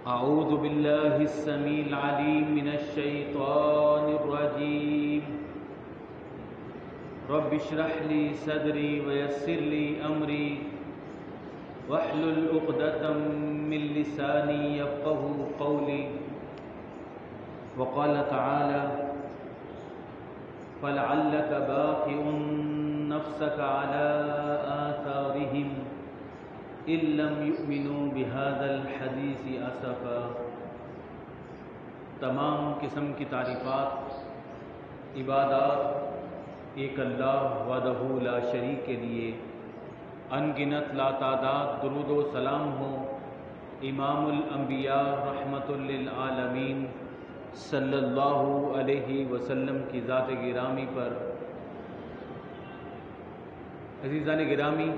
أعوذ بالله السميع العليم من الشيطان الرجيم رب اشرح لي صدري ويسر لي أمري واحلل عقدة من لساني يفقهوا قولي وقال تعالى فلعلك باخع نفسك على آثارهم إن لم يؤمنوا بهذا الحديث أسفا۔ تمام قسم کی تعریفات، عبادات ایک اللہ وحدہ لا شریک کے لیے، ان گنت لا تعداد درود و سلام ہو امام الانبیاء رحمت للعالمین صلی اللہ علیہ وسلم کی ذات گرامی پر۔ عزیزان گرامی،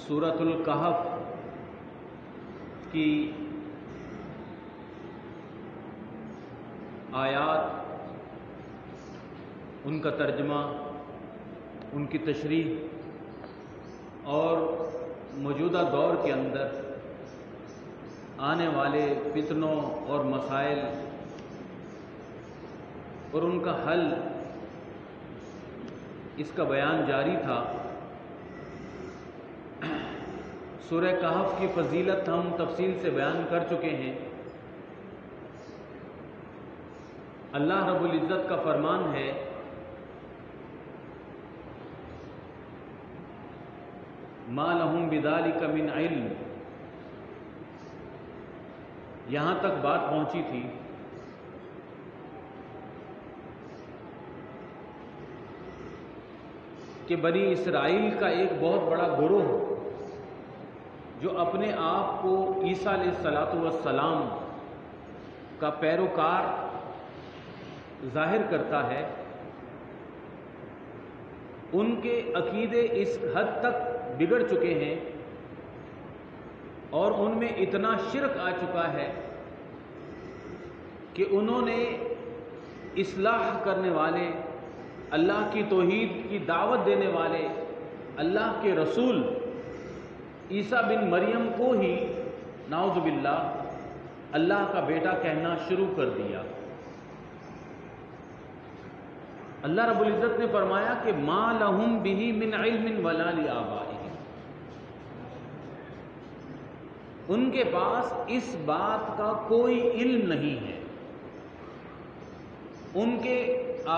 سورۃ الکہف کی آیات، ان کا ترجمہ، ان کی تشریح اور موجودہ دور کے اندر آنے والے فتنوں اور مسائل اور ان کا حل، اس کا بیان جاری تھا۔ سورہ کہف کی فضیلت ہم تفصیل سے بیان کر چکے ہیں۔ اللہ رب العزت کا فرمان ہے ما لہم بذالک من علم، یہاں تک بات پہنچی تھی کہ بنی اسرائیل کا ایک بہت بڑا گروہ جو اپنے آپ کو عیسیٰ علیہ السلام کا پیروکار ظاہر کرتا ہے، ان کے عقیدے اس حد تک بگڑ چکے ہیں اور ان میں اتنا شرک آ چکا ہے کہ انہوں نے اصلاح کرنے والے، اللہ کی توحید کی دعوت دینے والے اللہ کے رسول عیسیٰ بن مریم کو ہی نعوذ باللہ اللہ کا بیٹا کہنا شروع کر دیا۔ اللہ رب العزت نے فرمایا کہ ما لہم بہ من علم ولا لآبائہم، ان کے پاس اس بات کا کوئی علم نہیں ہے، ان کے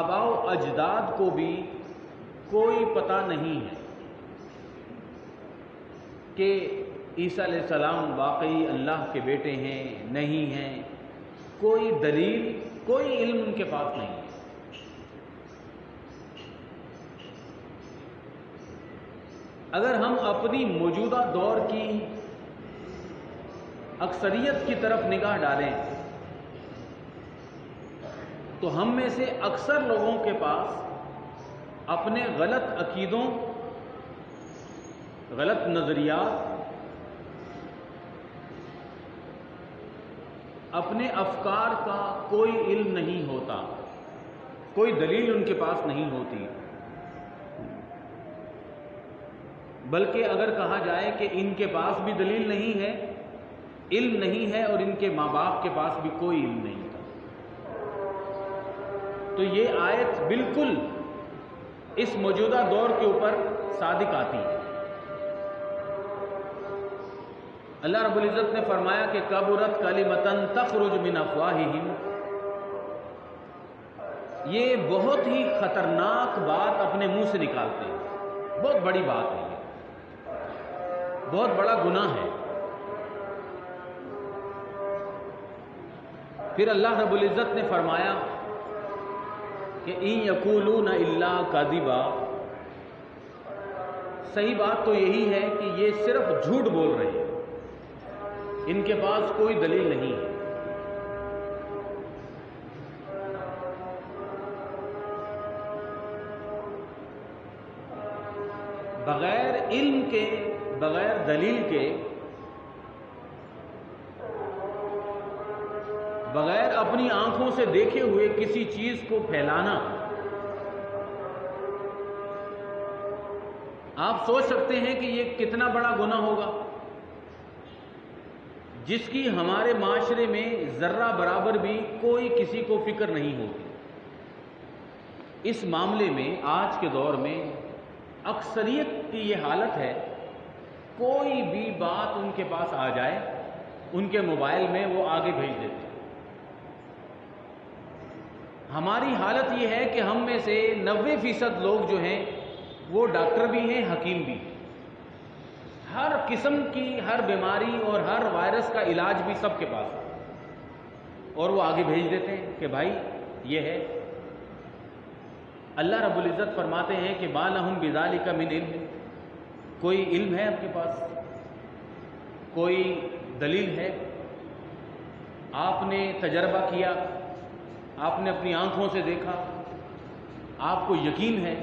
آباء و اجداد کو بھی کوئی پتہ نہیں ہے کہ عیسیٰ علیہ السلام واقعی اللہ کے بیٹے ہیں نہیں ہیں، کوئی دلیل، کوئی علم ان کے پاس نہیں ہے۔ اگر ہم اپنی موجودہ دور کی اکثریت کی طرف نگاہ ڈالیں تو ہم میں سے اکثر لوگوں کے پاس اپنے غلط عقیدوں، غلط نظریات، اپنے افکار کا کوئی علم نہیں ہوتا، کوئی دلیل ان کے پاس نہیں ہوتی، بلکہ اگر کہا جائے کہ ان کے پاس بھی دلیل نہیں ہے، علم نہیں ہے، اور ان کے ماں باپ کے پاس بھی کوئی علم نہیں تھا، تو یہ آیت بالکل اس موجودہ دور کے اوپر صادق آتی ہے۔ اللہ رب العزت نے فرمایا کہ کبرت کلمۃ تخرج من افواہہم، یہ بہت ہی خطرناک بات اپنے منہ سے نکالتے ہیں، بہت بڑی بات ہے، یہ بہت بڑا گناہ ہے۔ پھر اللہ رب العزت نے فرمایا کہ ان یقولون الا کذبا، صحیح بات تو یہی ہے کہ یہ صرف جھوٹ بول رہے ہیں، ان کے پاس کوئی دلیل نہیں ہے۔ بغیر علم کے، بغیر دلیل کے، بغیر اپنی آنکھوں سے دیکھے ہوئے کسی چیز کو پھیلانا، آپ سوچ سکتے ہیں کہ یہ کتنا بڑا گناہ ہوگا۔ جس کی ہمارے معاشرے میں ذرہ برابر بھی کوئی کسی کو فکر نہیں ہوتی۔ اس معاملے میں آج کے دور میں اکثریت کی یہ حالت ہے، کوئی بھی بات ان کے پاس آ جائے ان کے موبائل میں وہ آگے بھیج دیتے ہیں۔ ہماری حالت یہ ہے کہ ہم میں سے 90% لوگ جو ہیں وہ ڈاکٹر بھی ہیں، حکیم بھی ہیں، ہر قسم کی ہر بیماری اور ہر وائرس کا علاج بھی سب کے پاس ہے، اور وہ آگے بھیج دیتے ہیں کہ بھائی یہ ہے۔ اللہ رب العزت فرماتے ہیں کہ ما لہم بذالک من علم، کوئی علم ہے آپ کے پاس، کوئی دلیل ہے، آپ نے تجربہ کیا، آپ نے اپنی آنکھوں سے دیکھا، آپ کو یقین ہے؟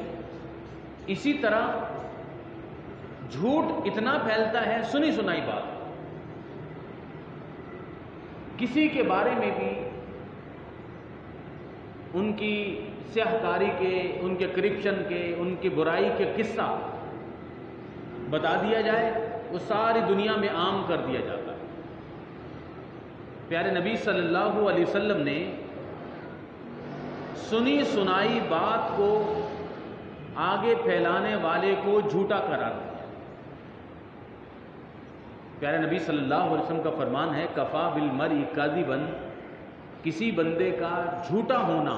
اسی طرح جھوٹ اتنا پھیلتا ہے، سنی سنائی بات، کسی کے بارے میں بھی ان کی سیاہ کاری کے، ان کے کرپشن کے، ان کی برائی کے قصہ بتا دیا جائے، وہ ساری دنیا میں عام کر دیا جاتا ہے۔ پیارے نبی صلی اللہ علیہ وسلم نے سنی سنائی بات کو آگے پھیلانے والے کو جھوٹا قرار دیا۔ پیارے نبی صلی اللہ علیہ وسلم کا فرمان ہے، کفا بالمرء کاذبا، کسی بندے کا جھوٹا ہونا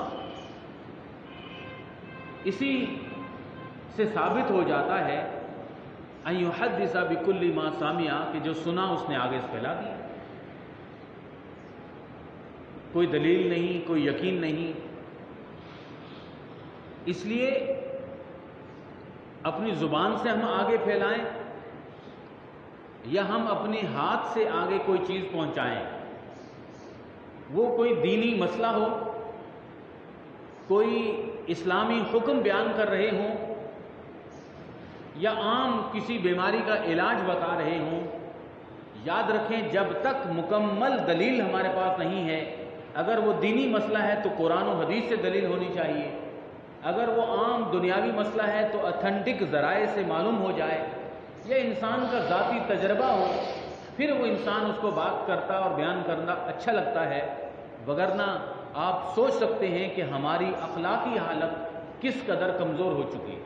اسی سے ثابت ہو جاتا ہے ان یحدث بکل ما سمع، کہ جو سنا اس نے آگے سے پھیلا دیا، کوئی دلیل نہیں، کوئی یقین نہیں۔ اس لیے اپنی زبان سے ہم آگے پھیلائیں یا ہم اپنے ہاتھ سے آگے کوئی چیز پہنچائیں، وہ کوئی دینی مسئلہ ہو، کوئی اسلامی حکم بیان کر رہے ہوں، یا عام کسی بیماری کا علاج بتا رہے ہوں، یاد رکھیں جب تک مکمل دلیل ہمارے پاس نہیں ہے، اگر وہ دینی مسئلہ ہے تو قرآن و حدیث سے دلیل ہونی چاہیے، اگر وہ عام دنیاوی مسئلہ ہے تو اتھینٹک ذرائع سے معلوم ہو جائے، یا انسان کا ذاتی تجربہ ہو، پھر وہ انسان اس کو بات کرتا اور بیان کرنا اچھا لگتا ہے۔ وگرنہ آپ سوچ سکتے ہیں کہ ہماری اخلاقی حالت کس قدر کمزور ہو چکی ہے۔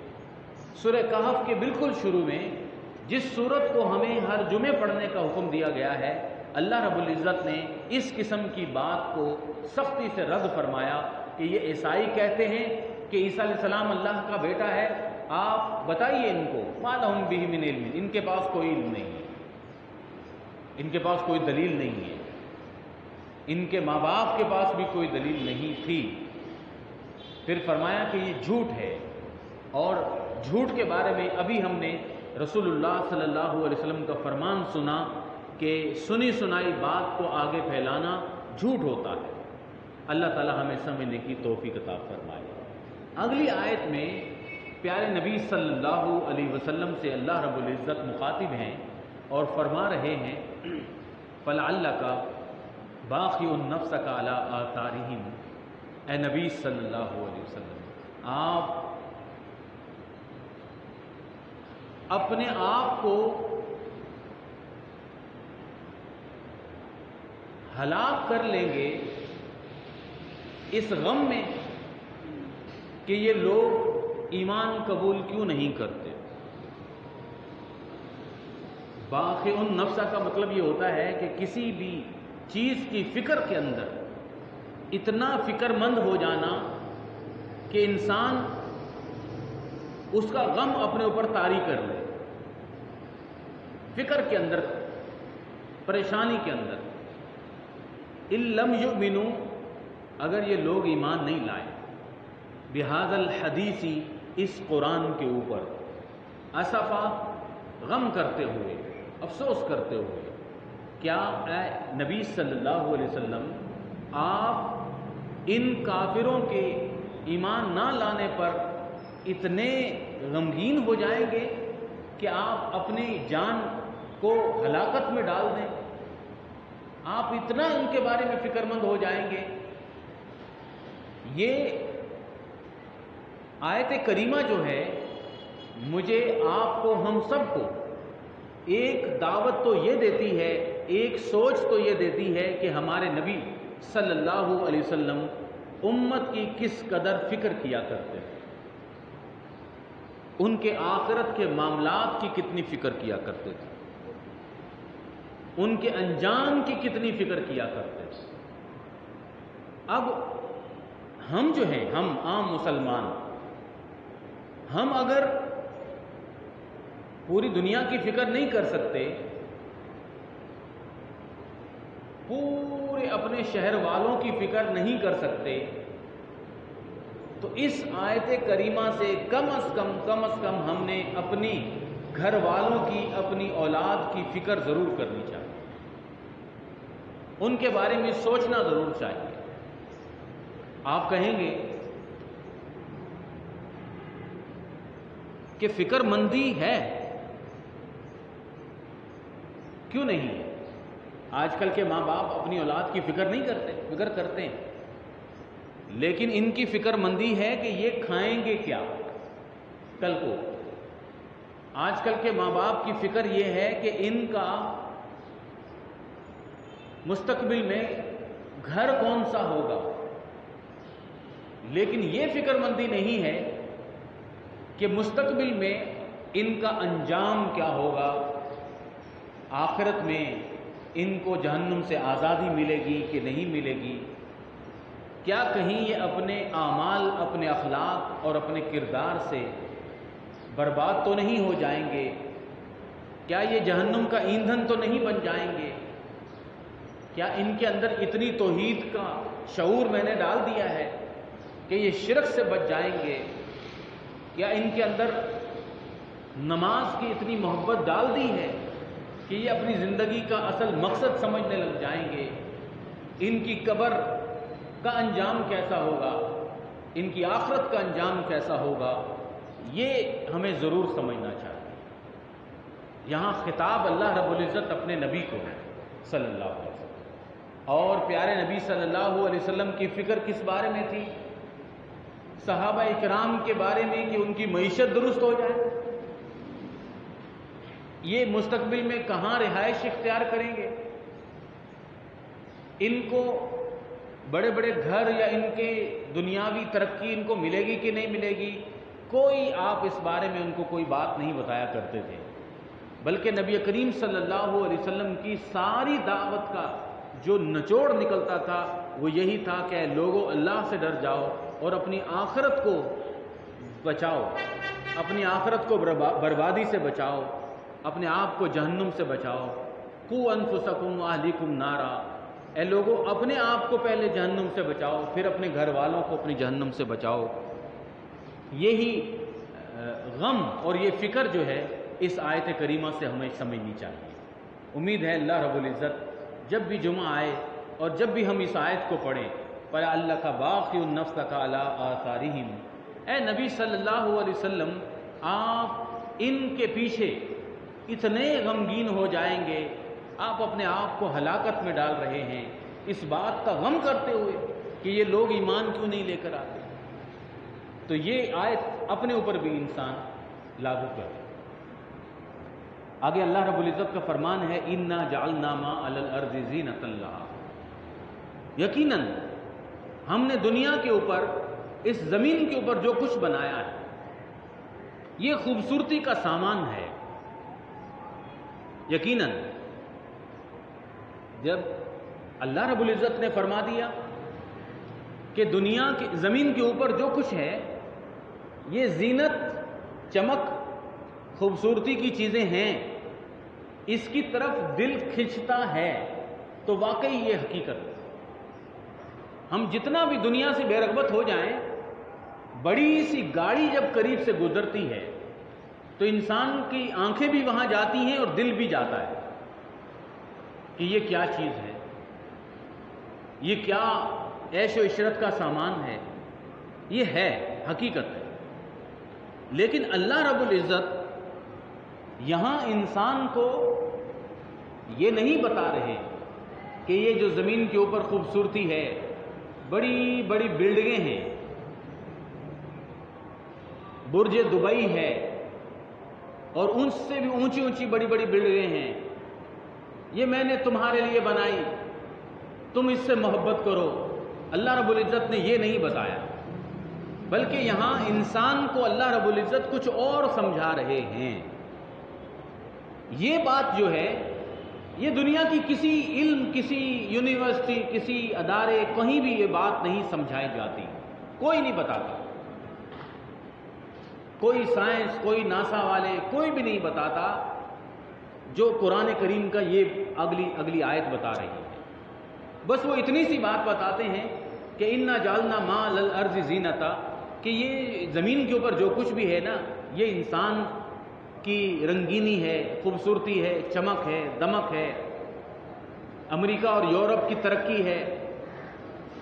سورہ کہف کے بالکل شروع میں جس سورت کو ہمیں ہر جمعے پڑھنے کا حکم دیا گیا ہے، اللہ رب العزت نے اس قسم کی بات کو سختی سے رد فرمایا کہ یہ عیسائی کہتے ہیں کہ عیسیٰ علیہ السلام اللہ کا بیٹا ہے، آپ بتائیے ان کو، ما لہم بہ من علم، ان کے پاس کوئی علم نہیں ہے، ان کے پاس کوئی دلیل نہیں ہے، ان کے ماں باپ کے پاس بھی کوئی دلیل نہیں تھی۔ پھر فرمایا کہ یہ جھوٹ ہے، اور جھوٹ کے بارے میں ابھی ہم نے رسول اللہ صلی اللہ علیہ وسلم کا فرمان سنا کہ سنی سنائی بات کو آگے پھیلانا جھوٹ ہوتا ہے۔ اللہ تعالی ہمیں سمجھنے کی توفیق عطا فرمائے۔ اگلی آیت میں پیارے نبی صلی اللہ علیہ وسلم سے اللہ رب العزت مخاطب ہیں اور فرما رہے ہیں، فَلَعَلَّكَ بَاخِعٌ نَفْسَكَ عَلَىٰ آثَارِهِمْ، اے نبی صلی اللہ علیہ وسلم، آپ اپنے آپ کو ہلاک کر لیں گے اس غم میں کہ یہ لوگ ایمان قبول کیوں نہیں کرتے۔ باخع النفس کا مطلب یہ ہوتا ہے کہ کسی بھی چیز کی فکر کے اندر اتنا فکر مند ہو جانا کہ انسان اس کا غم اپنے اوپر طاری کر لے، فکر کے اندر، پریشانی کے اندر۔ ان لم یؤمنوا، اگر یہ لوگ ایمان نہیں لائے، بہذا الحدیث، اس قرآن کے اوپر، اسفا، غم کرتے ہوئے، افسوس کرتے ہوئے، کیا اے نبی صلی اللہ علیہ وسلم آپ ان کافروں کے ایمان نہ لانے پر اتنے غمگین ہو جائیں گے کہ آپ اپنی جان کو ہلاکت میں ڈال دیں؟ آپ اتنا ان کے بارے میں فکر مند ہو جائیں گے؟ یہ آیت کریمہ جو ہے مجھے، آپ کو، ہم سب کو ایک دعوت تو یہ دیتی ہے ایک سوچ تو یہ دیتی ہے کہ ہمارے نبی صلی اللہ علیہ وسلم امت کی کس قدر فکر کیا کرتے ہیں، ان کے آخرت کے معاملات کی کتنی فکر کیا کرتے تھے، ان کے انجام کی کتنی فکر کیا کرتے تھے۔ اب ہم جو ہیں، ہم عام مسلمان، ہم اگر پوری دنیا کی فکر نہیں کر سکتے، پورے اپنے شہر والوں کی فکر نہیں کر سکتے، تو اس آیت کریمہ سے کم از کم ہم نے اپنی گھر والوں کی، اپنی اولاد کی فکر ضرور کرنی چاہیے، ان کے بارے میں سوچنا ضرور چاہیے۔ آپ کہیں گے کہ فکر مندی ہے، کیوں نہیں ہے؟ آج کل کے ماں باپ اپنی اولاد کی فکر نہیں کرتے، فکر کرتے ہیں، لیکن ان کی فکر مندی ہے کہ یہ کھائیں گے کیا کل کو۔ آج کل کے ماں باپ کی فکر یہ ہے کہ ان کا مستقبل میں گھر کون سا ہوگا، لیکن یہ فکر مندی نہیں ہے کہ مستقبل میں ان کا انجام کیا ہوگا، آخرت میں ان کو جہنم سے آزادی ملے گی کہ نہیں ملے گی، کیا کہیں یہ اپنے اعمال، اپنے اخلاق اور اپنے کردار سے برباد تو نہیں ہو جائیں گے، کیا یہ جہنم کا ایندھن تو نہیں بن جائیں گے، کیا ان کے اندر اتنی توحید کا شعور میں نے ڈال دیا ہے کہ یہ شرک سے بچ جائیں گے، کیا ان کے اندر نماز کی اتنی محبت ڈال دی ہے کہ یہ اپنی زندگی کا اصل مقصد سمجھنے لگ جائیں گے، ان کی قبر کا انجام کیسا ہوگا، ان کی آخرت کا انجام کیسا ہوگا، یہ ہمیں ضرور سمجھنا چاہیے۔ یہاں خطاب اللہ رب العزت اپنے نبی کو ہے صلی اللہ علیہ وسلم، اور پیارے نبی صلی اللہ علیہ وسلم کی فکر کس بارے میں تھی؟ صحابہ اکرام کے بارے میں کہ ان کی معیشت درست ہو جائے، یہ مستقبل میں کہاں رہائش اختیار کریں گے، ان کو بڑے بڑے گھر یا ان کے دنیاوی ترقی ان کو ملے گی کہ نہیں ملے گی، کوئی آپ اس بارے میں ان کو کوئی بات نہیں بتایا کرتے تھے، بلکہ نبی کریم صلی اللہ علیہ وسلم کی ساری دعوت کا جو نچوڑ نکلتا تھا وہ یہی تھا کہ اے لوگوں، اللہ سے ڈر جاؤ اور اپنی آخرت کو بچاؤ، اپنی آخرت کو بربادی سے بچاؤ، اپنے آپ کو جہنم سے بچاؤ، قوا انفسکم واہلیکم نارا، اے لوگوں اپنے آپ کو پہلے جہنم سے بچاؤ، پھر اپنے گھر والوں کو اپنی جہنم سے بچاؤ۔ یہی غم اور یہ فکر جو ہے اس آیت کریمہ سے ہمیں سمجھنی چاہیے۔ امید ہے اللہ رب العزت جب بھی جمعہ آئے اور جب بھی ہم اس آیت کو پڑھیں، فَلَعَلَّكَ بَاخِعٌ نَفْسَكَ عَلَىٰ آثَارِهِمْ، اے نبی صلی اللہ علیہ وسلم آپ ان کے پیچھے اتنے غمگین ہو جائیں گے، آپ اپنے آپ کو ہلاکت میں ڈال رہے ہیں اس بات کا غم کرتے ہوئے کہ یہ لوگ ایمان کیوں نہیں لے کر آتے، تو یہ آیت اپنے اوپر بھی انسان لاگو کرے۔ آگے اللہ رب العزت کا فرمان ہے اِنَّا جَعَلْنَا مَا عَلَى الْأَرْضِ زِينَةً لَهَا، یقیناً ہم نے دنیا کے اوپر، اس زمین کے اوپر جو کچھ بنایا ہے یہ خوبصورتی کا سامان ہے۔ یقیناً جب اللہ رب العزت نے فرما دیا کہ دنیا کی زمین کے اوپر جو کچھ ہے یہ زینت، چمک، خوبصورتی کی چیزیں ہیں، اس کی طرف دل کھنچتا ہے، تو واقعی یہ حقیقت ہے۔ ہم جتنا بھی دنیا سے بے رغبت ہو جائیں، بڑی سی گاڑی جب قریب سے گزرتی ہے تو انسان کی آنکھیں بھی وہاں جاتی ہیں اور دل بھی جاتا ہے کہ یہ کیا چیز ہے، یہ کیا عیش و عشرت کا سامان ہے، یہ ہے، حقیقت ہے۔ لیکن اللہ رب العزت یہاں انسان کو یہ نہیں بتا رہے کہ یہ جو زمین کے اوپر خوبصورتی ہے، بڑی بڑی بلڈنگیں ہیں، برج دبئی ہے اور ان سے بھی اونچی اونچی بڑی بڑی بلڈنگیں ہیں، یہ میں نے تمہارے لیے بنائی، تم اس سے محبت کرو، اللہ رب العزت نے یہ نہیں بتایا، بلکہ یہاں انسان کو اللہ رب العزت کچھ اور سمجھا رہے ہیں۔ یہ بات جو ہے یہ دنیا کی کسی علم، کسی یونیورسٹی، کسی ادارے، کہیں بھی یہ بات نہیں سمجھائی جاتی، کوئی نہیں بتاتا، کوئی سائنس، کوئی ناسا والے، کوئی بھی نہیں بتاتا جو قرآن کریم کا یہ اگلی آیت بتا رہی ہے۔ بس وہ اتنی سی بات بتاتے ہیں کہ انا جعلنا ما للارض زینتا، کہ یہ زمین کے اوپر جو کچھ بھی ہے نا، یہ انسان کی رنگینی ہے، خوبصورتی ہے، چمک ہے، دمک ہے، امریکہ اور یورپ کی ترقی ہے،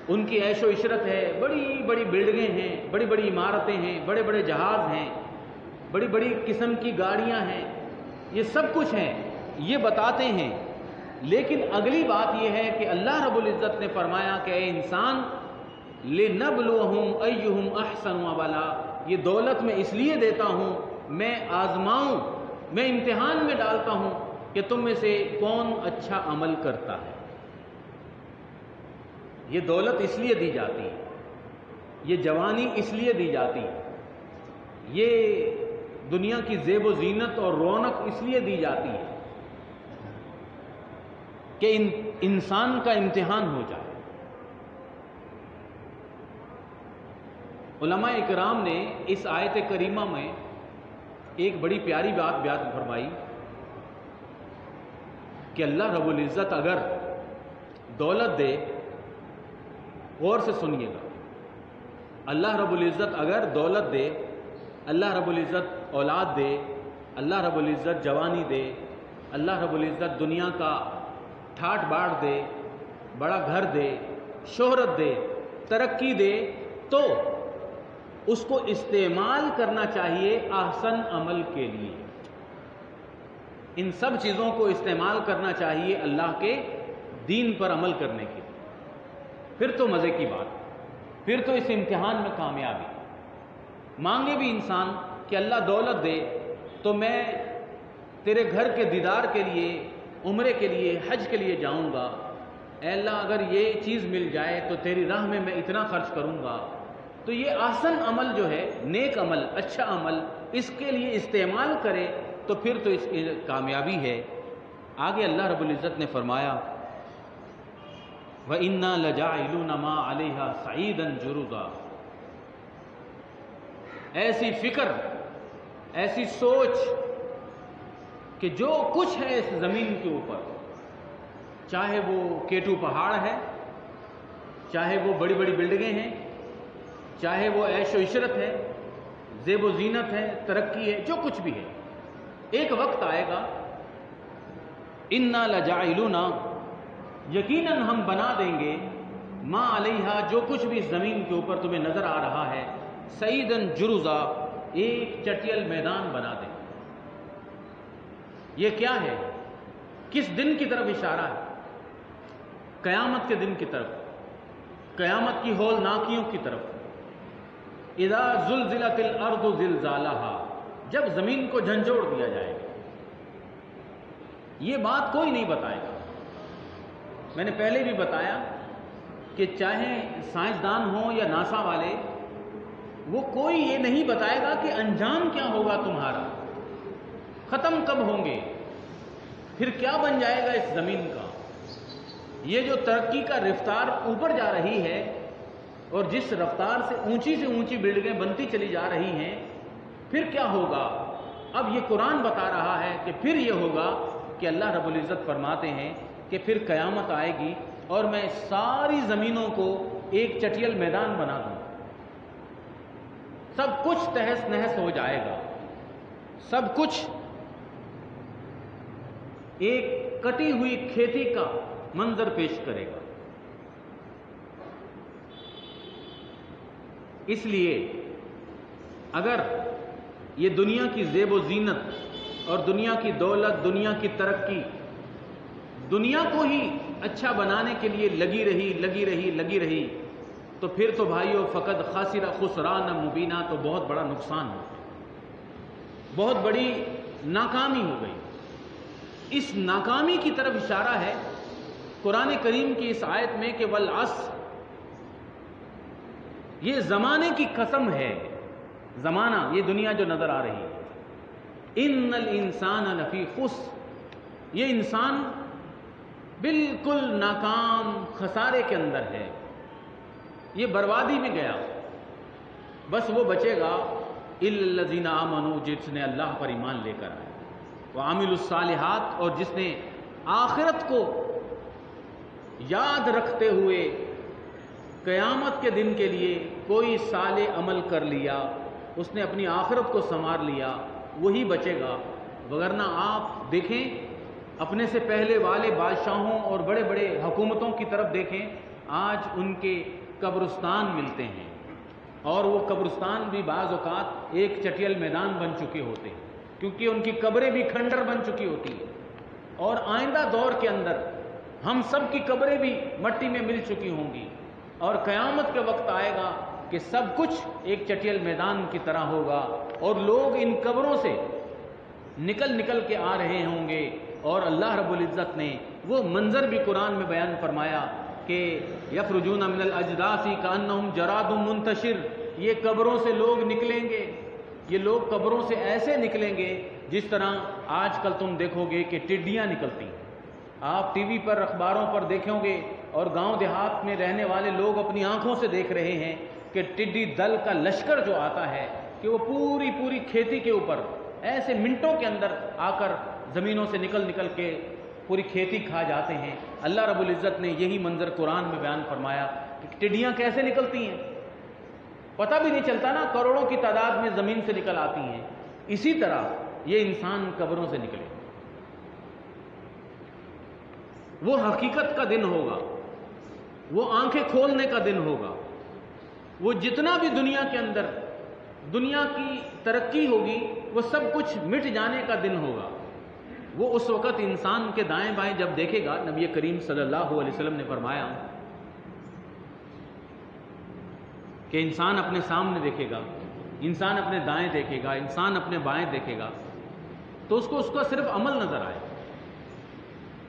ان کی عیش و عشرت ہے، بڑی بڑی بلڈنگیں ہیں، بڑی بڑی عمارتیں ہیں، بڑے بڑے جہاز ہیں، بڑی بڑی قسم کی گاڑیاں ہیں، یہ سب کچھ ہیں، یہ بتاتے ہیں۔ لیکن اگلی بات یہ ہے کہ اللہ رب العزت نے فرمایا کہ اے انسان، لِنَبْلُوَهُمْ أَيُّهُمْ أَحْسَنُ عَمَلًا، یہ دولت میں اس لیے دیتا ہوں، میں آزماؤں، میں امتحان میں ڈالتا ہوں کہ تم میں سے کون اچھا عمل کرتا ہے۔ یہ دولت اس لیے دی جاتی ہے، یہ جوانی اس لیے دی جاتی ہے، یہ دنیا کی زیب و زینت اور رونق اس لیے دی جاتی ہے کہ انسان کا امتحان ہو جائے۔ علماء اکرام نے اس آیت کریمہ میں ایک بڑی پیاری بات بیان فرمائی کہ اللہ رب العزت اگر دولت دے، غور سے سنیے گا، اللہ رب العزت اگر دولت دے، اللہ رب العزت اولاد دے، اللہ رب العزت جوانی دے، اللہ رب العزت دنیا کا ٹھاٹ باٹ دے، بڑا گھر دے، شہرت دے، ترقی دے، تو اس کو استعمال کرنا چاہیے احسن عمل کے لیے۔ ان سب چیزوں کو استعمال کرنا چاہیے اللہ کے دین پر عمل کرنے کے لیے، پھر تو مزے کی بات، پھر تو اس امتحان میں کامیابی۔ مانگے بھی انسان کہ اللہ دولت دے تو میں تیرے گھر کے دیدار کے لیے، عمرے کے لیے، حج کے لیے جاؤں گا، اے اللہ اگر یہ چیز مل جائے تو تیری راہ میں اتنا خرچ کروں گا، تو یہ احسن عمل جو ہے، نیک عمل، اچھا عمل، اس کے لیے استعمال کرے تو پھر تو اس کی کامیابی ہے۔ آگے اللہ رب العزت نے فرمایا وَإِنَّا لَجَاعِلُونَ مَا عَلَيْهَا صَعِيدًا جُرُزًا، ایسی فکر، ایسی سوچ کہ جو کچھ ہے اس زمین کے اوپر، چاہے وہ کیٹو پہاڑ ہے، چاہے وہ بڑی بڑی بلڈنگیں ہیں، چاہے وہ عیش و عشرت ہے، زیب و زینت ہے، ترقی ہے، جو کچھ بھی ہے، ایک وقت آئے گا اِنَّا لَجَاعِلُونَ، یقیناً ہم بنا دیں گے، ما علیہا، جو کچھ بھی اس زمین کے اوپر تمہیں نظر آ رہا ہے، صعیداً جرزا، ایک چٹیل میدان بنا دیں۔ یہ کیا ہے؟ کس دن کی طرف اشارہ ہے؟ قیامت کے دن کی طرف، قیامت کی ہولناکیوں کی طرف۔ اذا زلزلت الارض زلزالها، جب زمین کو جھنجھوڑ دیا جائے گا۔ یہ بات کوئی نہیں بتائے گا۔ میں نے پہلے بھی بتایا کہ چاہے سائنسدان ہوں یا ناسا والے، وہ کوئی یہ نہیں بتائے گا کہ انجام کیا ہوگا تمہارا، ختم کب ہوں گے، پھر کیا بن جائے گا اس زمین کا۔ یہ جو ترقی کا رفتار اوپر جا رہی ہے اور جس رفتار سے اونچی بلڈنگیں بنتی چلی جا رہی ہیں، پھر کیا ہوگا؟ اب یہ قرآن بتا رہا ہے کہ پھر یہ ہوگا کہ اللہ رب العزت فرماتے ہیں کہ پھر قیامت آئے گی اور میں ساری زمینوں کو ایک چٹیل میدان بنا دوں، سب کچھ تہس نہس ہو جائے گا، سب کچھ ایک کٹی ہوئی کھیتی کا منظر پیش کرے گا۔ اس لیے اگر یہ دنیا کی زیب و زینت اور دنیا کی دولت، دنیا کی ترقی، دنیا کو ہی اچھا بنانے کے لیے لگی رہی تو پھر تو بھائیو فقط خاسر خسران مبینہ، تو بہت بڑا نقصان ہو گیا، بہت بڑی ناکامی ہو گئی۔ اس ناکامی کی طرف اشارہ ہے قرآن کریم کی اس آیت میں کہ والعصر، یہ زمانے کی قسم ہے. زمانہ یہ دنیا جو نظر آ رہی ہے، ان الانسان لفی خسر، یہ انسان بالکل ناکام خسارے کے اندر ہے، یہ بربادی میں گیا. بس وہ بچے گا الا الذین آمنوا، جس نے اللہ پر ایمان لے کر آئے، وعملوا الصالحات، اور جس نے آخرت کو یاد رکھتے ہوئے قیامت کے دن کے لیے کوئی صالح عمل کر لیا، اس نے اپنی آخرت کو سنوار لیا، وہی بچے گا. وگرنہ آپ دیکھیں اپنے سے پہلے والے بادشاہوں اور بڑے بڑے حکومتوں کی طرف دیکھیں، آج ان کے قبرستان ملتے ہیں، اور وہ قبرستان بھی بعض اوقات ایک چٹیل میدان بن چکے ہوتے ہیں، کیونکہ ان کی قبریں بھی کھنڈر بن چکی ہوتی ہیں. اور آئندہ دور کے اندر ہم سب کی قبریں بھی مٹی میں مل چکی ہوں گی، اور قیامت کے وقت آئے گا کہ سب کچھ ایک چٹیل میدان کی طرح ہوگا، اور لوگ ان قبروں سے نکل کے آ رہے ہوں گے. اور اللہ رب العزت نے وہ منظر بھی قرآن میں بیان فرمایا کہ یخرجون من الاجداث کانہم جراد منتشر، یہ قبروں سے لوگ نکلیں گے، یہ لوگ قبروں سے ایسے نکلیں گے جس طرح آج کل تم دیکھو گے کہ ٹڈیاں نکلتی ہیں. آپ ٹی وی پر اخباروں پر دیکھو گے، اور گاؤں دیہات میں رہنے والے لوگ اپنی آنکھوں سے دیکھ رہے ہیں کہ ٹڈی دل کا لشکر جو آتا ہے کہ وہ پوری کھیتی کے اوپر ایسے منٹوں کے اندر آ کر زمینوں سے نکل کے پوری کھیتی کھا جاتے ہیں. اللہ رب العزت نے یہی منظر قرآن میں بیان فرمایا کہ ٹڈیاں کیسے نکلتی ہیں، پتہ بھی نہیں چلتا نا، کروڑوں کی تعداد میں زمین سے نکل آتی ہیں. اسی طرح یہ انسان قبروں سے نکلے. وہ حقیقت کا دن ہوگا، وہ آنکھیں کھولنے کا دن ہوگا، وہ جتنا بھی دنیا کے اندر دنیا کی ترقی ہوگی وہ سب کچھ مٹ جانے کا دن ہوگا. وہ اس وقت انسان کے دائیں بائیں جب دیکھے گا، نبی کریم صلی اللہ علیہ وسلم نے فرمایا کہ انسان اپنے سامنے دیکھے گا، انسان اپنے دائیں دیکھے گا، انسان اپنے بائیں دیکھے گا، تو اس کو اس کا صرف عمل نظر آئے،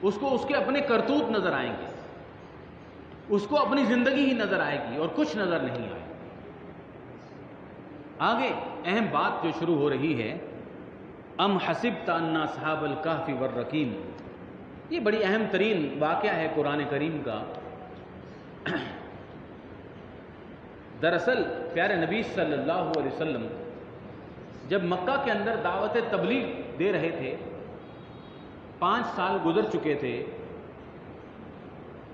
اس کو اس کے اپنے کرتوت نظر آئیں گے، اس کو اپنی زندگی ہی نظر آئے گی اور کچھ نظر نہیں آئے. آگے اہم بات جو شروع ہو رہی ہے، ام حسبت ان اصحاب الکہف والرقیم، یہ بڑی اہم ترین واقعہ ہے قرآن کریم کا. دراصل پیارے نبی صلی اللہ علیہ وسلم جب مکہ کے اندر دعوت تبلیغ دے رہے تھے، 5 سال گزر چکے تھے،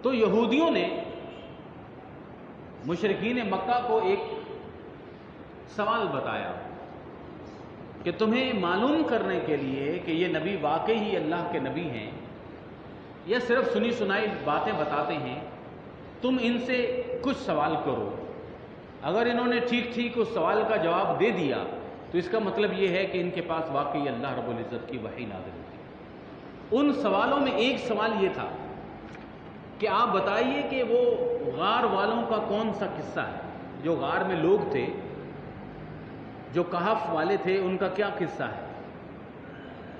تو یہودیوں نے مشرکین مکہ کو ایک سوال بتایا کہ تمہیں معلوم کرنے کے لیے کہ یہ نبی واقعی ہی اللہ کے نبی ہیں یا صرف سنی سنائی باتیں بتاتے ہیں، تم ان سے کچھ سوال کرو. اگر انہوں نے ٹھیک اس سوال کا جواب دے دیا تو اس کا مطلب یہ ہے کہ ان کے پاس واقعی اللہ رب العزت کی وحی نازل ہوئی. ان سوالوں میں ایک سوال یہ تھا کہ آپ بتائیے کہ وہ غار والوں کا کون سا قصہ ہے، جو غار میں لوگ تھے، جو کہف والے تھے، ان کا کیا قصہ ہے.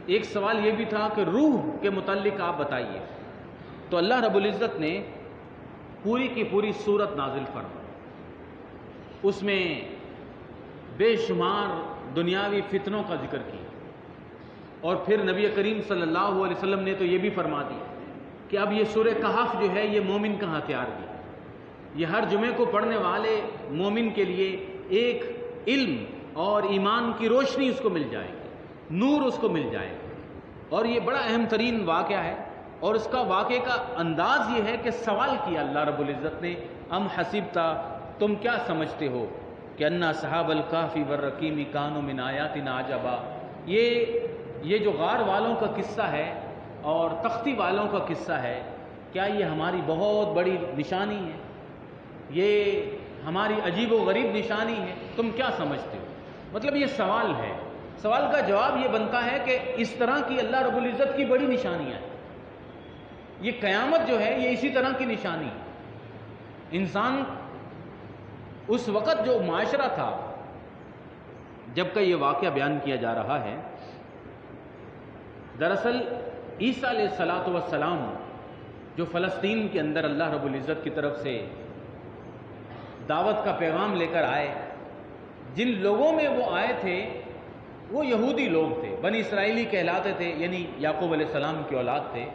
ایک سوال یہ بھی تھا کہ روح کے متعلق آپ بتائیے. تو اللہ رب العزت نے پوری کی پوری سورت نازل فرمائی، اس میں بے شمار دنیاوی فتنوں کا ذکر کیا، اور پھر نبی کریم صلی اللہ علیہ وسلم نے تو یہ بھی فرما دیا کہ اب یہ سورہ کہف جو ہے یہ مومن کا ہتھیار بھی ہے. یہ ہر جمعے کو پڑھنے والے مومن کے لیے ایک علم اور ایمان کی روشنی اس کو مل جائے گی، نور اس کو مل جائے گا. اور یہ بڑا اہم ترین واقعہ ہے، اور اس کا واقعے کا انداز یہ ہے کہ سوال کیا اللہ رب العزت نے، ام حسبتا، تم کیا سمجھتے ہو کہ ان اصحاب الکہف والرقیم کانوا من آیاتنا عجبا، یہ جو غار والوں کا قصہ ہے اور تختی والوں کا قصہ ہے، کیا یہ ہماری بہت بڑی نشانی ہے، یہ ہماری عجیب و غریب نشانی ہے، تم کیا سمجھتے ہو. مطلب یہ سوال ہے، سوال کا جواب یہ بنتا ہے کہ اس طرح کی اللہ رب العزت کی بڑی نشانیاں ہیں. یہ قیامت جو ہے یہ اسی طرح کی نشانی ہے. انسان اس وقت جو معاشرہ تھا جب کا یہ واقعہ بیان کیا جا رہا ہے، دراصل عیسیٰ علیہ الصلوۃ والسلام جو فلسطین کے اندر اللہ رب العزت کی طرف سے دعوت کا پیغام لے کر آئے، جن لوگوں میں وہ آئے تھے وہ یہودی لوگ تھے، بنی اسرائیلی کہلاتے تھے، یعنی یعقوب علیہ السلام کی اولاد تھے۔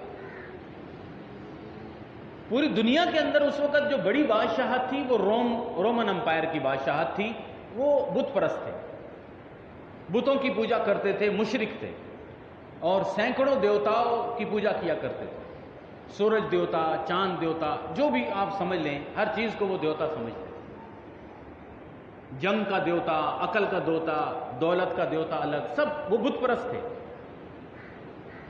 پوری دنیا کے اندر اس وقت جو بڑی بادشاہت تھی وہ رومن امپائر کی بادشاہت تھی، وہ بت پرست تھے، بتوں کی پوجا کرتے تھے، مشرک تھے، اور سینکڑوں دیوتاؤں کی پوجا کیا کرتے تھے، سورج دیوتا، چاند دیوتا، جو بھی آپ سمجھ لیں، ہر چیز کو وہ دیوتا سمجھتے تھے۔ جنگ کا دیوتا، عقل کا دیوتا، دولت کا دیوتا الگ، سب وہ بت پرست تھے۔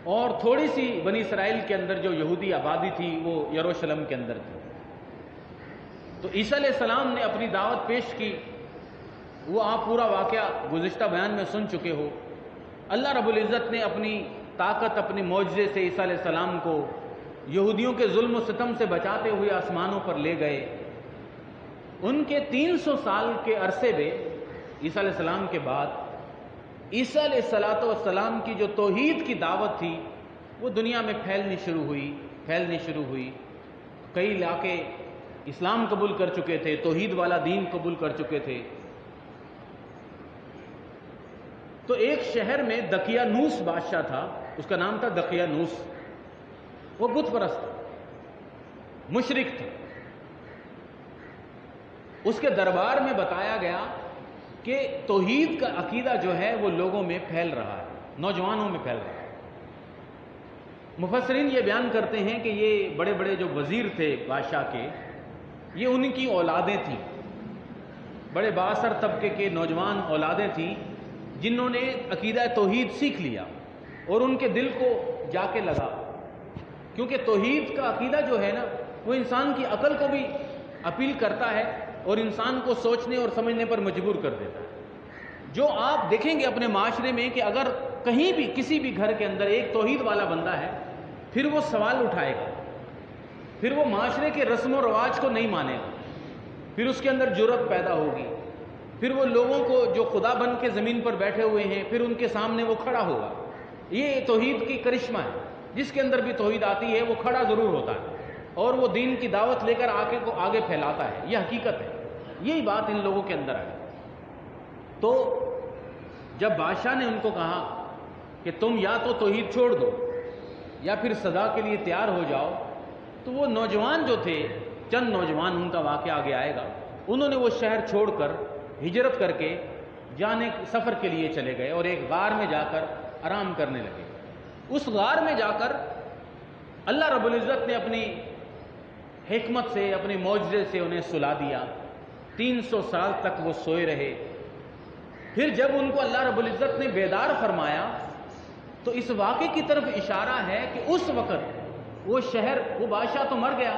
اور تھوڑی سی بنی اسرائیل کے اندر جو یہودی آبادی تھی وہ یروشلم کے اندر تھی۔ تو عیسیٰ علیہ السلام نے اپنی دعوت پیش کی، وہ آپ پورا واقعہ گزشتہ بیان میں سن چکے ہو۔ اللہ رب العزت نے اپنی طاقت، اپنی معجزے سے عیسیٰ علیہ السلام کو یہودیوں کے ظلم و ستم سے بچاتے ہوئے آسمانوں پر لے گئے۔ ان کے 300 سال کے عرصے میں عیسیٰ علیہ السلام کے بعد عیسیٰ علیہ السلام کی جو توحید کی دعوت تھی وہ دنیا میں پھیلنی شروع ہوئی۔ کئی علاقے اسلام قبول کر چکے تھے، توحید والا دین قبول کر چکے تھے۔ تو ایک شہر میں دقیانوس بادشاہ تھا، اس کا نام تھا دقیانوس، وہ بت پرست تھا، مشرک تھا۔ اس کے دربار میں بتایا گیا کہ توحید کا عقیدہ جو ہے وہ لوگوں میں پھیل رہا ہے، نوجوانوں میں پھیل رہا ہے۔ مفسرین یہ بیان کرتے ہیں کہ یہ بڑے بڑے جو وزیر تھے بادشاہ کے، یہ ان کی اولادیں تھیں، بڑے بااثر طبقے کے نوجوان اولادیں تھیں جنہوں نے عقیدہ توحید سیکھ لیا اور ان کے دل کو جا کے لگا، کیونکہ توحید کا عقیدہ جو ہے نا وہ انسان کی عقل کو بھی اپیل کرتا ہے اور انسان کو سوچنے اور سمجھنے پر مجبور کر دیتا ہے۔ جو آپ دیکھیں گے اپنے معاشرے میں کہ اگر کہیں بھی کسی بھی گھر کے اندر ایک توحید والا بندہ ہے، پھر وہ سوال اٹھائے گا، پھر وہ معاشرے کے رسم و رواج کو نہیں مانے گا، پھر اس کے اندر جرأت پیدا ہوگی، پھر وہ لوگوں کو جو خدا بن کے زمین پر بیٹھے ہوئے ہیں پھر ان کے سامنے وہ کھڑا ہوگا۔ یہ توحید کی کرشمہ ہے، جس کے اندر بھی توحید آتی ہے وہ کھڑا ضرور ہوتا ہے اور وہ دین کی دعوت لے کر آگے پھیلاتا ہے۔ یہ حقیقت ہے، یہی بات ان لوگوں کے اندر آئی۔ تو جب بادشاہ نے ان کو کہا کہ تم یا تو توحید چھوڑ دو یا پھر سزا کے لیے تیار ہو جاؤ، تو وہ نوجوان جو تھے، چند نوجوان، ان کا واقعہ آگے آئے گا، انہوں نے وہ شہر چھوڑ کر ہجرت کر کے سفر کے لیے چلے گئے اور ایک غار میں جا کر آرام کرنے لگے۔ اس غار میں جا کر اللہ رب العزت نے اپنی حکمت سے، اپنے معجزے سے انہیں سلا دیا۔ 300 سال تک وہ سوئے رہے۔ پھر جب ان کو اللہ رب العزت نے بیدار فرمایا تو اس واقعے کی طرف اشارہ ہے کہ اس وقت وہ شہر، وہ بادشاہ تو مر گیا،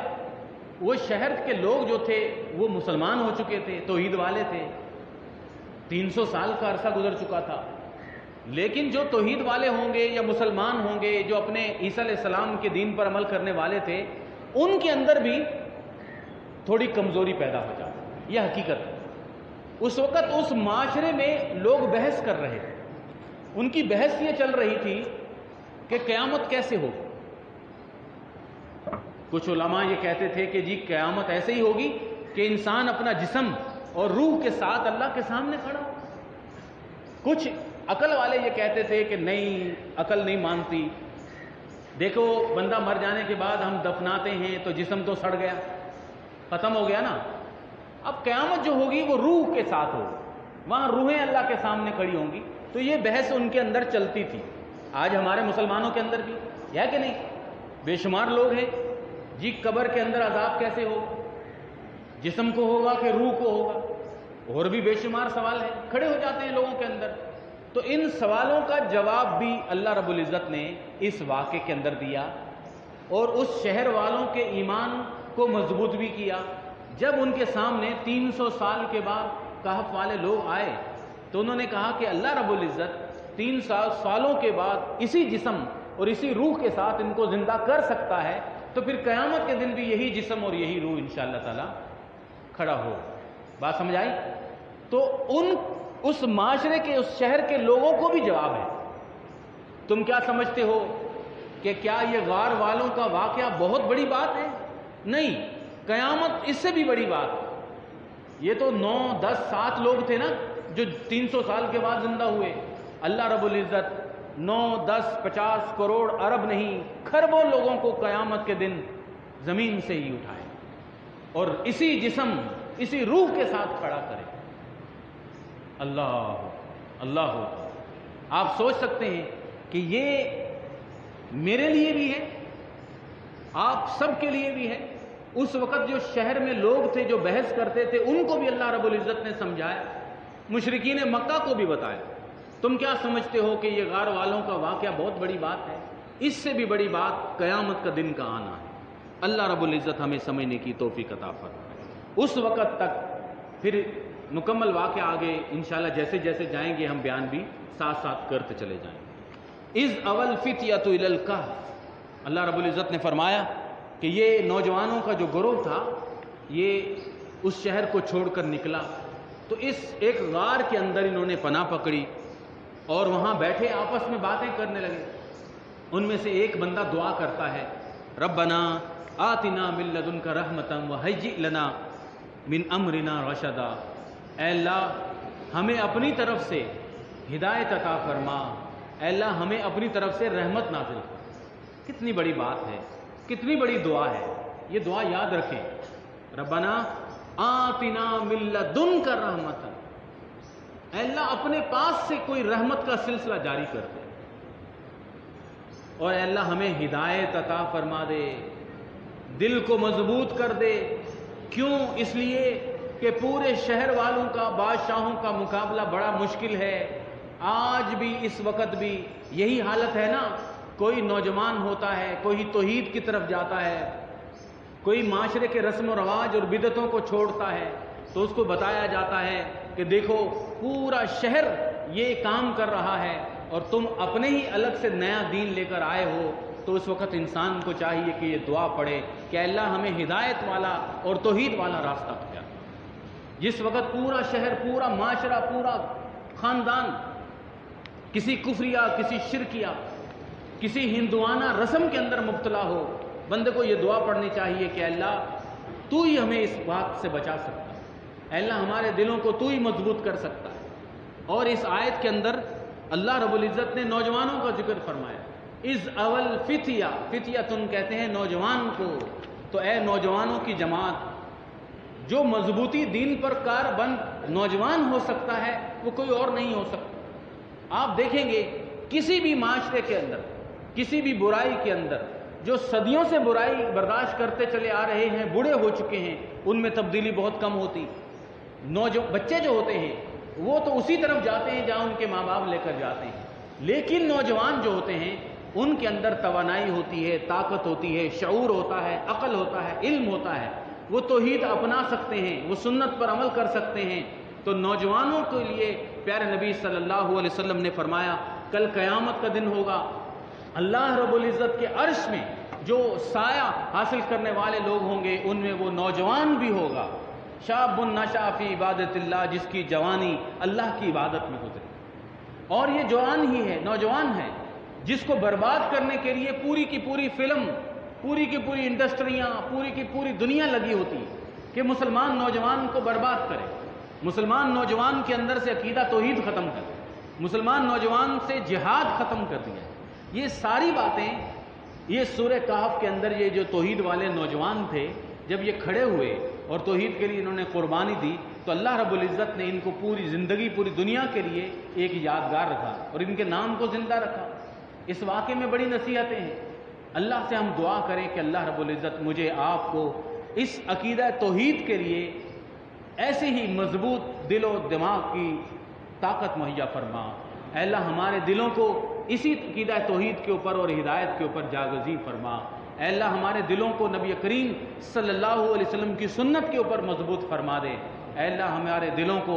وہ شہر کے لوگ جو تھے وہ مسلمان ہو چکے تھے، توحید والے تھے، 300 سال کا عرصہ گزر چکا تھا۔ لیکن جو توحید والے ہوں گے یا مسلمان ہوں گے، جو اپنے عیسیٰ علیہ السلام کے دین پر عمل کرنے والے تھے، ان کے اندر بھی تھوڑی کمزوری پیدا ہو جاتی۔ یہ حقیقت ہے۔ اس وقت اس معاشرے میں لوگ بحث کر رہے تھے، ان کی بحث یہ چل رہی تھی کہ قیامت کیسے ہوگی۔ کچھ علماء یہ کہتے تھے کہ جی قیامت ایسے ہی ہوگی کہ انسان اپنا جسم اور روح کے ساتھ اللہ کے سامنے کھڑا ہو۔ کچھ عقل والے یہ کہتے تھے کہ نہیں، عقل نہیں مانتی، دیکھو بندہ مر جانے کے بعد ہم دفناتے ہیں تو جسم تو سڑ گیا، ختم ہو گیا نا، اب قیامت جو ہوگی وہ روح کے ساتھ ہوگی، وہاں روحیں اللہ کے سامنے کھڑی ہوں گی۔ تو یہ بحث ان کے اندر چلتی تھی۔ آج ہمارے مسلمانوں کے اندر بھی ہے کہ نہیں، بے شمار لوگ ہیں جی قبر کے اندر عذاب کیسے ہو، جسم کو ہوگا کہ روح کو ہوگا، اور بھی بے شمار سوال ہیں، کھڑے ہو جاتے ہیں لوگوں کے اندر۔ تو ان سوالوں کا جواب بھی اللہ رب العزت نے اس واقعے کے اندر دیا اور اس شہر والوں کے ایمان کو مضبوط بھی کیا۔ جب ان کے سامنے 300 سال کے بعد کہف والے لوگ آئے تو انہوں نے کہا کہ اللہ رب العزت 300 سالوں کے بعد اسی جسم اور اسی روح کے ساتھ ان کو زندہ کر سکتا ہے، تو پھر قیامت کے دن بھی یہی جسم اور یہی روح انشاءاللہ تعالی کھڑا ہو۔ بات سمجھ آئی؟ تو اس معاشرے کے، اس شہر کے لوگوں کو بھی جواب ہے۔ تم کیا سمجھتے ہو کہ کیا یہ غار والوں کا واقعہ بہت بڑی بات ہے؟ نہیں، قیامت اس سے بھی بڑی بات ہے۔ یہ تو 9 10 7 لوگ تھے نا جو 300 سال کے بعد زندہ ہوئے۔ اللہ رب العزت 9 10 50 کروڑ ارب نہیں، کھربوں لوگوں کو قیامت کے دن زمین سے ہی اٹھائے اور اسی جسم اسی روح کے ساتھ کھڑا کرے۔ اللہ اللہ ہو۔ آپ سوچ سکتے ہیں کہ یہ میرے لیے بھی ہے، آپ سب کے لیے بھی ہے۔ اس وقت جو شہر میں لوگ تھے جو بحث کرتے تھے ان کو بھی اللہ رب العزت نے سمجھایا، مشرکین مکہ کو بھی بتایا۔ تم کیا سمجھتے ہو کہ یہ غار والوں کا واقعہ بہت بڑی بات ہے؟ اس سے بھی بڑی بات قیامت کا دن کا آنا ہے۔ اللہ رب العزت ہمیں سمجھنے کی توفیق عطا فرمائے۔ اس وقت تک پھر مکمل واقعہ آگے انشاءاللہ جیسے جیسے جائیں گے ہم بیان بھی ساتھ ساتھ کرتے چلے جائیں گے۔ اذ اول فتیۃ الی الکہف، اللہ رب العزت نے فرمایا کہ یہ نوجوانوں کا جو گروہ تھا یہ اس شہر کو چھوڑ کر نکلا تو اس ایک غار کے اندر انہوں نے پناہ پکڑی اور وہاں بیٹھے آپس میں باتیں کرنے لگے۔ ان میں سے ایک بندہ دعا کرتا ہے، ربنا آتنا من لدنک رحمتا وہیئ لنا من امرنا رشدا، اے اللہ ہمیں اپنی طرف سے ہدایت عطا فرما، اے اللہ ہمیں اپنی طرف سے رحمت نازل فرما۔ کتنی بڑی بات ہے، کتنی بڑی دعا ہے، یہ دعا یاد رکھیں، ربنا آتنا من لدنک رحمتا، اے اللہ اپنے پاس سے کوئی رحمت کا سلسلہ جاری کر دے اور اے اللہ ہمیں ہدایت عطا فرما دے، دل کو مضبوط کر دے۔ کیوں؟ اس لیے کہ پورے شہر والوں کا، بادشاہوں کا مقابلہ بڑا مشکل ہے۔ آج بھی اس وقت بھی یہی حالت ہے نا، کوئی نوجوان ہوتا ہے، کوئی توحید کی طرف جاتا ہے، کوئی معاشرے کے رسم و رواج اور بدعتوں کو چھوڑتا ہے تو اس کو بتایا جاتا ہے کہ دیکھو پورا شہر یہ کام کر رہا ہے اور تم اپنے ہی الگ سے نیا دین لے کر آئے ہو۔ تو اس وقت انسان کو چاہیے کہ یہ دعا پڑھے کہ اللہ ہمیں ہدایت والا اور توحید والا راستہ بتا۔ جس وقت پورا شہر، پورا معاشرہ، پورا خاندان کسی کفریہ، کسی شرکیہ، کسی ہندوانہ رسم کے اندر مبتلا ہو، بندے کو یہ دعا پڑھنی چاہیے کہ اللہ تو ہی ہمیں اس بات سے بچا سکتا ہے، اے اللہ ہمارے دلوں کو تو ہی مضبوط کر سکتا ہے۔ اور اس آیت کے اندر اللہ رب العزت نے نوجوانوں کا ذکر فرمایا، اذ اول فتیہ، فتیۃن کہتے ہیں نوجوان کو، تو اے نوجوانوں کی جماعت، جو مضبوطی دین پر کاربند نوجوان ہو سکتا ہے وہ کوئی اور نہیں ہو سکتا۔ آپ دیکھیں گے کسی بھی معاشرے کے اندر، کسی بھی برائی کے اندر، جو صدیوں سے برائی برداشت کرتے چلے آ رہے ہیں، بوڑھے ہو چکے ہیں، ان میں تبدیلی بہت کم ہوتی۔ بچے جو ہوتے ہیں وہ تو اسی طرف جاتے ہیں جہاں ان کے ماں باپ لے کر جاتے ہیں، لیکن نوجوان جو ہوتے ہیں ان کے اندر توانائی ہوتی ہے، طاقت ہوتی ہے، شعور ہوتا ہے، عقل ہوتا ہے، علم ہوتا ہے، وہ توحید اپنا سکتے ہیں، وہ سنت پر عمل کر سکتے ہیں۔ تو نوجوانوں کے لیے پیارے نبی صلی اللہ علیہ وسلم نے فرمایا کل قیامت کا دن ہوگا، اللہ رب العزت کے عرش میں جو سایہ حاصل کرنے والے لوگ ہوں گے ان میں وہ نوجوان بھی ہوگا، شاب نشأ فی عبادت اللہ، جس کی جوانی اللہ کی عبادت میں گزرے۔ اور یہ جوان ہی ہے، نوجوان ہے، جس کو برباد کرنے کے لیے پوری کی پوری فلم، پوری کی پوری انڈسٹریاں، پوری کی پوری دنیا لگی ہوتی ہے کہ مسلمان نوجوان کو برباد کرے، مسلمان نوجوان کے اندر سے عقیدہ توحید ختم کر دے، مسلمان نوجوان سے جہاد ختم کر دیا۔ یہ ساری باتیں یہ سورہ کہف کے اندر یہ جو توحید والے نوجوان تھے جب یہ کھڑے ہوئے اور توحید کے لیے انہوں نے قربانی دی تو اللہ رب العزت نے ان کو پوری زندگی، پوری دنیا کے لیے ایک یادگار رکھا اور ان کے نام کو زندہ رکھا۔ اس واقعے میں بڑی نصیحتیں ہیں۔ اللہ سے ہم دعا کریں کہ اللہ رب العزت مجھے آپ کو اس عقیدہ توحید کے لیے ایسے ہی مضبوط دل و دماغ کی طاقت مہیا فرما۔ اے اللہ ہمارے دلوں کو اسی عقیدہ توحید کے اوپر اور ہدایت کے اوپر جاگزی فرما۔ اے اللہ ہمارے دلوں کو نبی کریم صلی اللہ علیہ وسلم کی سنت کے اوپر مضبوط فرما دے۔ اے اللہ ہمارے دلوں کو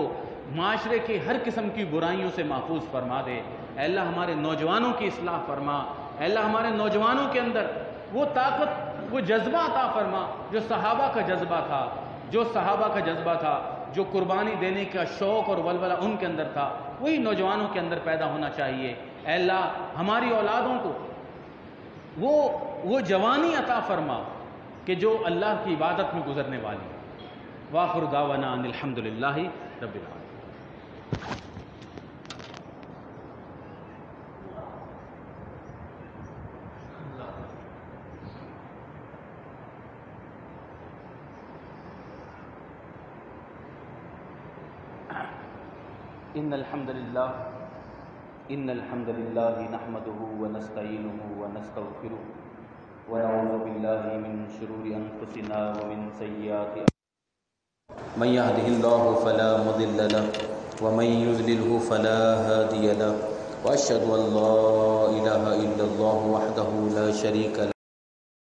معاشرے کی ہر قسم کی برائیوں سے محفوظ فرما دے۔ اے اللہ ہمارے نوجوانوں کی اصلاح فرما۔ اے اللہ ہمارے نوجوانوں کے اندر وہ طاقت، وہ جذبہ عطا فرما جو صحابہ کا جذبہ تھا، جو صحابہ کا جذبہ تھا، جو قربانی دینے کا شوق اور ولولہ ان کے اندر تھا، وہی نوجوانوں کے اندر پیدا ہونا چاہیے۔ اے اللہ ہماری اولادوں کو وہ جوانی عطا فرما کہ جو اللہ کی عبادت میں گزرنے والی. وآخر دعوانا ان الحمدللہ رب العالمین. ان الحمد للہ نحمده ونستعینه ونستغفره ونعوذ باللہ من شرور انفسنا ومن سیئات من يهده الله فلا مضل له ومن يضلله فلا هادي له واشهد ان لا اله الا الله وحده لا شريك له